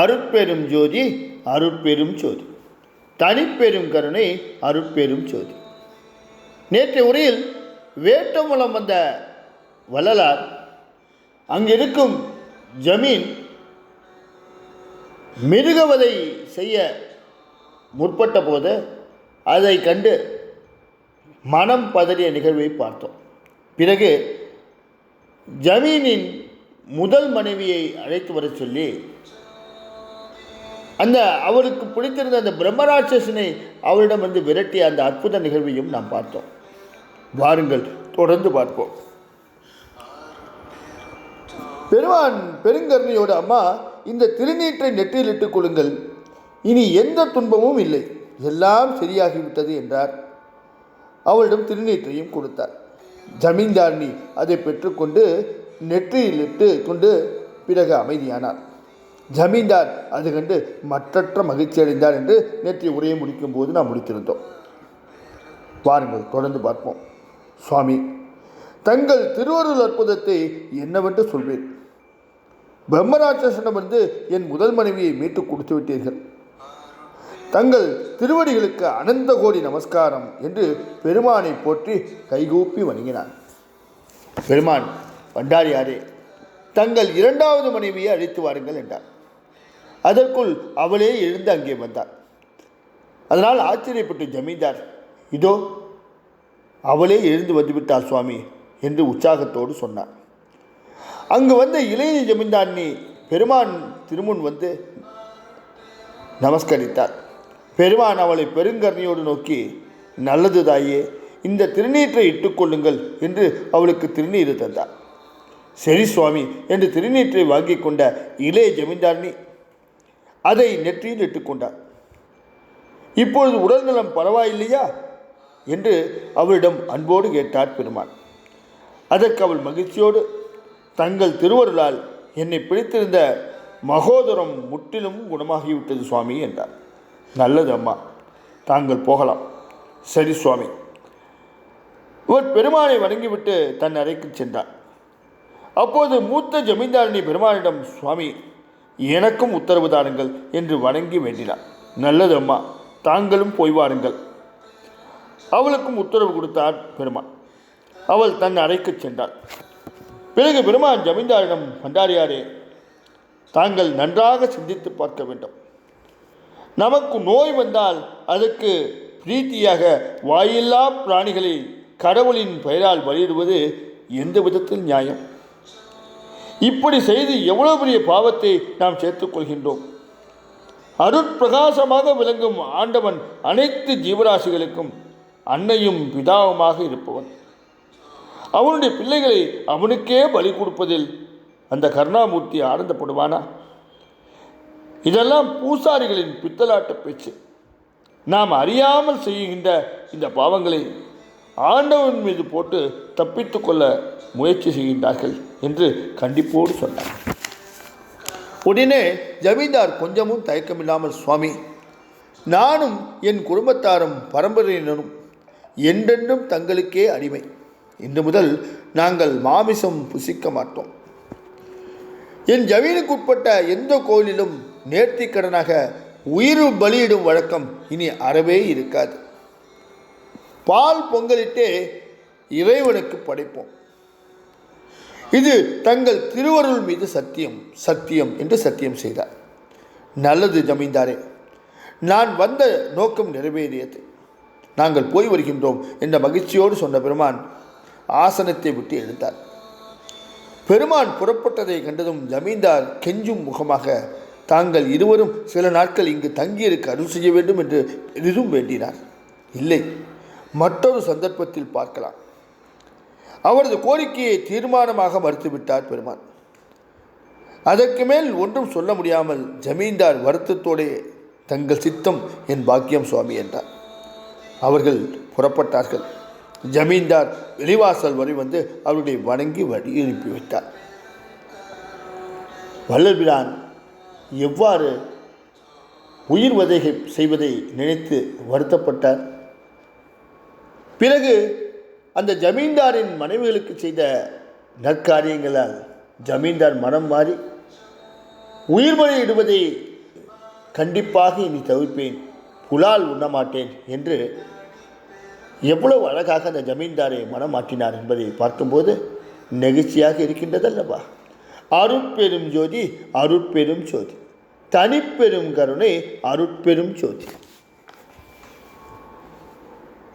அருட்பெரும் ஜோதி அருட்பெரும் ஜோதி, தனிப்பெரும் கருணை அருட்பெரும் ஜோதி. நேற்றைய உரையில் வேட்டமூலம் வந்த வள்ளலார் அங்கிருக்கும் ஜமீன் மிருகவதை செய்ய முற்பட்ட போது அதை கண்டு மனம் பதறிய நிகழ்வை பார்த்தோம். பிறகு ஜமீனின் முதல் மனைவியை அழைத்து வர சொல்லி அவருக்கு பிடித்திருந்த அந்த பிரம்மராட்சசனை அவரிடம் வந்து விரட்டிய அந்த அற்புத நிகழ்வையும் நாம் பார்த்தோம். வாருங்கள் தொடர்ந்து பார்ப்போம். பெருமான் பெருங்கருணையோடு, அம்மா, இந்த திருநீற்றை நெற்றியில் இட்டுக் கொள்ளுங்கள், இனி எந்த துன்பமும் இல்லை, எல்லாம் சரியாகிவிட்டது என்றார். அவளிடம் திருநீற்றையும் கொடுத்தார். ஜமீன்தாரினி அதை பெற்றுக்கொண்டு நெற்றியில் இட்டு கொண்டு பிறகு அமைதியானார். ஜமீன்தார் அது கண்டு மற்றற்ற மகிழ்ச்சி அடைந்தார் என்று நேற்றைய உரையை முடிக்கும் போது நாம் முடித்திருந்தோம். வாருங்கள் தொடர்ந்து பார்ப்போம். சுவாமி, தங்கள் திருவருள் அற்புதத்தை என்னவென்று சொல்வேன். பிரம்மராட்சசனம் வந்து என் முதல் மனைவியை மீட்டு கொடுத்து விட்டீர்கள். தங்கள் திருவடிகளுக்கு அனந்த கோடி நமஸ்காரம் என்று பெருமானை போற்றி கைகூப்பி வணங்கினான். பெருமான், பண்டாரியாரே, தங்கள் இரண்டாவது மனைவியை அழைத்து வாருங்கள் என்றார். அதற்குள் அவளே எழுந்து அங்கே வந்தார். அதனால் ஆச்சரியப்பட்டு ஜமீன்தார், இதோ அவளே எழுந்து வந்துவிட்டார் சுவாமி என்று உற்சாகத்தோடு சொன்னார். அங்கு வந்த இளைய ஜமீன்தாரினி பெருமான் திருமுன் வந்து நமஸ்கரித்தார். பெருமான் அவளை பெருங்கருணையோடு நோக்கி, நல்லது தாயே, இந்த திருநீற்றை இட்டுக்கொள்ளுங்கள் என்று அவளுக்கு திருநீர் தந்தார். சரி சுவாமி என்று திருநீற்றை வாங்கி கொண்ட இளைய ஜமீன்தாரினி அதை நெற்றியில் இட்டுக்கொண்டார். இப்பொழுது உடல்நலம் பரவாயில்லையா என்று அவளிடம் அன்போடு கேட்டார் பெருமான். அதற்கு அவள் மகிழ்ச்சியோடு, தங்கள் திருவருளால் என்னை பிடித்திருந்த மகோதரம் முற்றிலும் குணமாகிவிட்டது சுவாமி என்றார். நல்லது அம்மா, தாங்கள் போகலாம். சரி சுவாமி. இவர் பெருமானை வணங்கிவிட்டு தன் அறைக்கு சென்றார். அப்போது மூத்த ஜமீன்தாரினி பெருமானிடம், சுவாமி, எனக்கும் உத்தரவு தாருங்கள் என்று வணங்கி வேண்டினார். நல்லது அம்மா, தாங்களும் போய் வாருங்கள். அவளுக்கும் உத்தரவு கொடுத்தார் பெருமான். அவள் தன் அறைக்கு சென்றாள். பிறகு பெருமான் ஜமீன்தாரிடம், பண்டாரியாரே, தாங்கள் நன்றாக சிந்தித்து பார்க்க வேண்டும். நமக்கு நோய் வந்தால் அதற்கு பிரீத்தியாக வாயில்லா பிராணிகளை கடவுளின் பெயரால் பலியிடுவது எந்த விதத்தில் நியாயம்? இப்படி செய்து எவ்வளவு பெரிய பாவத்தை நாம் சேர்த்துக் கொள்கின்றோம். அருட்பிரகாசமாக விளங்கும் ஆண்டவன் அனைத்து ஜீவராசிகளுக்கும் அன்னையும் பிதாவுமாக இருப்பவன். அவனுடைய பிள்ளைகளை அவனுக்கே பலி கொடுப்பதில் அந்த கருணாமூர்த்தி ஆனந்தப்படுவானா? இதெல்லாம் பூசாரிகளின் பித்தலாட்ட பேச்சு. நாம் அறியாமல் செய்கின்ற இந்த பாவங்களை ஆண்டவன் மீது போட்டு தப்பித்து கொள்ள முயற்சி செய்கின்றார்கள் என்று கண்டிப்போடு சொன்னார். உடனே ஜமீன்தார் கொஞ்சமும் தயக்கமில்லாமல், சுவாமி, நானும் என் குடும்பத்தாரும் பரம்பரையினரும் என்றென்றும் தங்களுக்கே அடிமை. இன்று முதல் நாங்கள் மாமிசம் புசிக்க மாட்டோம். என் ஜமீனுக்குட்பட்ட எந்த கோயிலிலும் நேர்த்திக்கடனாக உயிர் பலியிடும் வழக்கம் இனி அறவே இருக்காது. பால் பொங்கலிட்டே இறைவனுக்கு படைப்போம். இது தங்கள் திருவருள் மீது சத்தியம் சத்தியம் என்று சத்தியம் செய்தார். நல்லது ஜமீன்தாரே, நான் வந்த நோக்கம் நிறைவேறியது. நாங்கள் போய் வருகின்றோம் என்ற மகிழ்ச்சியோடு சொன்ன பெருமான் ஆசனத்தை விட்டு எழுந்தார். பெருமான் புறப்பட்டதை கண்டதும் ஜமீன்தார் கெஞ்சும் முகமாக, தாங்கள் இருவரும் சில நாட்கள் இங்கு தங்கியிருக்க அருள் செய்ய வேண்டும் என்று பெரிதும் வேண்டினார். இல்லை, மற்றொரு சந்தர்ப்பத்தில் பார்க்கலாம். அவரது கோரிக்கையை தீர்மானமாக மறுத்துவிட்டார் பெருமான். அதற்கு மேல் ஒன்றும் சொல்ல முடியாமல் ஜமீன்தார் வருத்தத்தோடே, தங்கள் சித்தம் என் பாக்கியம் சுவாமி என்றார். அவர்கள் புறப்பட்டார்கள். ஜமீன்தார் வெளிவாசல் வரை வந்து அவருடைய வணங்கி வழி அனுப்பிவிட்டார். வள்ளல்பிரான் எவ்வாறு உயிர் வதை செய்வதை நினைத்து வருத்தப்பட்டார். பிறகு அந்த ஜமீன்தாரின் மனைவிகளுக்கு செய்த நற்காரியங்களால் ஜமீன்தார் மனம் மாறி உயிர் பலியிடுவதை கண்டிப்பாக இனி தவிர்ப்பேன், புலால் உண்ணமாட்டேன் என்று எவ்வளவு அழகாக அந்த ஜமீன்தாரை மனம் மாற்றினார் என்பதை பார்க்கும்போது நெகிழ்ச்சியாக இருக்கின்றதல்லவா. அருட்பெரும் ஜோதி, அருட்பெரும் ஜோதி, தனிப்பெரும் கருணை, அருட்பெரும் ஜோதி.